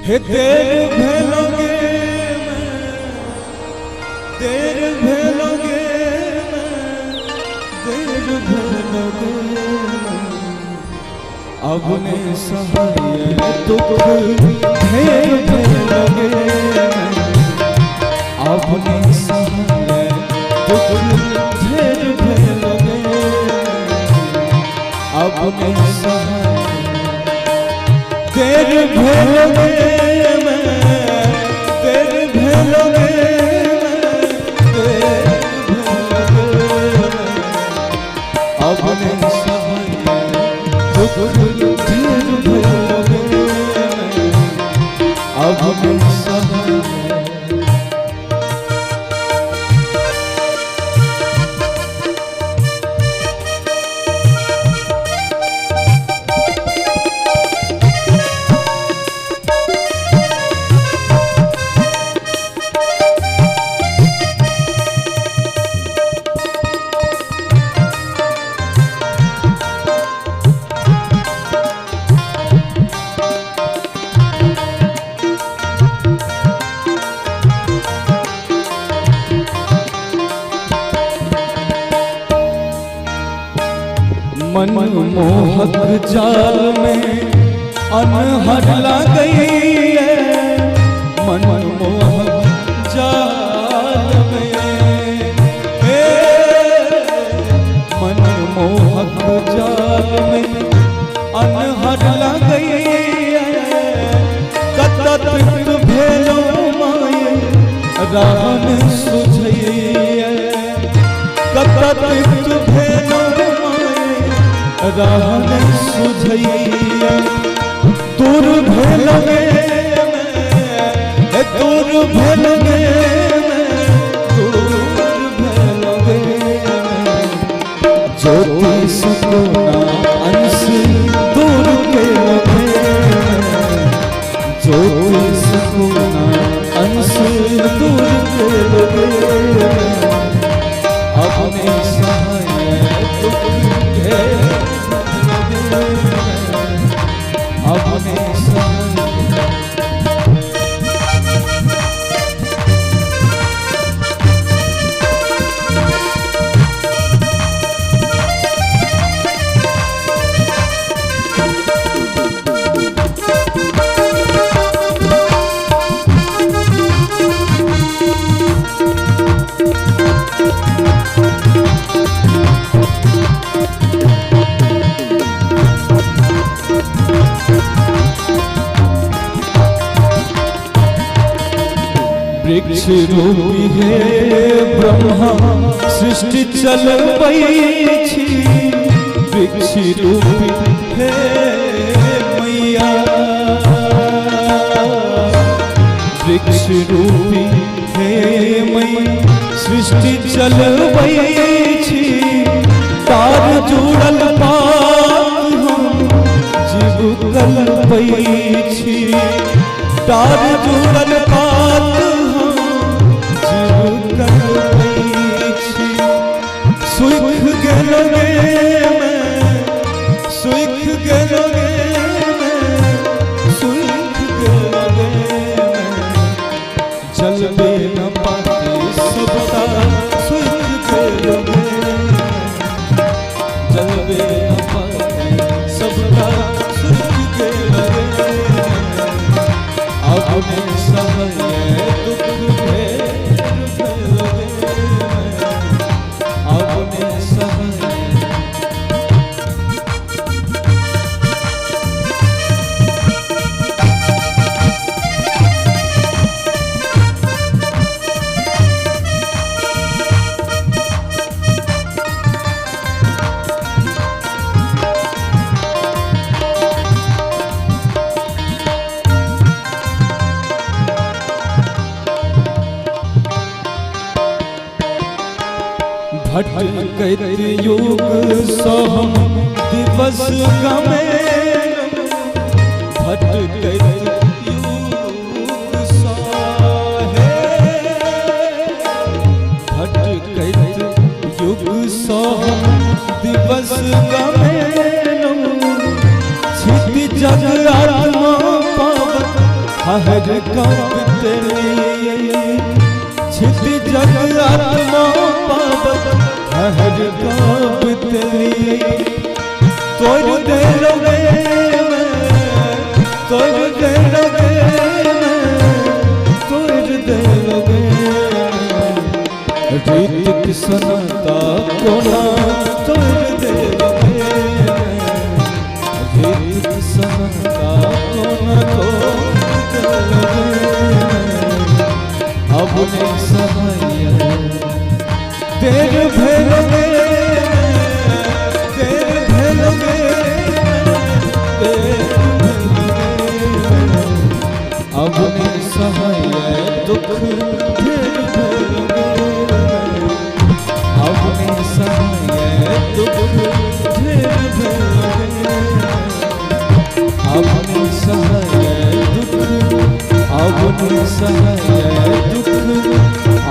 हे देर भेलोगे देर भेलोगे देर भेलोगे अपने सहाय दुख ढेर भेलोगे अपने सहाय दुख ढेर भेलोगे अपने सहाय देर भेलोगे देर भेलोगे अपने सहाय दुख ढेर भेलोगे अपने सहाय मनमोहक जाल में अनहद लग गई है मनमोहक जाल में मनमोहक जाल में अनहद लग गई है कतत भेलो माये राहन सुझैया कतत भेलो राहन सुझैया दूर भेलोगे दूर भेलोगे दूर भेलोगे ज्योति सकोना अंश दूर के लगे ज्योति सकोना अंश दूर के लगे अपने सहाय दुख अपने वृक्ष रूपी है ब्रह्मा सृष्टि चलबै छी वृक्ष रूपी है मैया वृक्ष रूपी है मैया सृष्टि चलबै छी तार जुड़ल पात हम जीव कल्पै छी तार जुड़ल पात सुख गेलोगे सुख गेलोगे सुख गेलोगे जलबे न पाते सबका सुख गेलोगे जलबे न पाते सबका सुख गेलोगे अपने सहाय दुख भटकैत युग सोहम दिवस गमे भटकैत युग सोहे भटकैत युग सोहम दिवस गमे छित जग आत्मा पावत आहर कांपतली छित जग आत्मा पावत आहर कांपतली तोड़ दे लोगे तोड़ दे लोगे तोड़ दे लोगे रीत किसनता कोना तोड़ दे लोगे रीत किसनता कोना तोड़ दे लोगे अब ने सहाय तेरे भेलोगे अब ने सहाय दुख ढेर भरोगे अब ने सहाय दुख ढेर भरोगे अब ने सहाय दुख अब ने सहाय दुख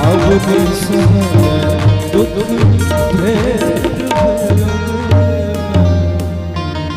अब ने सहाय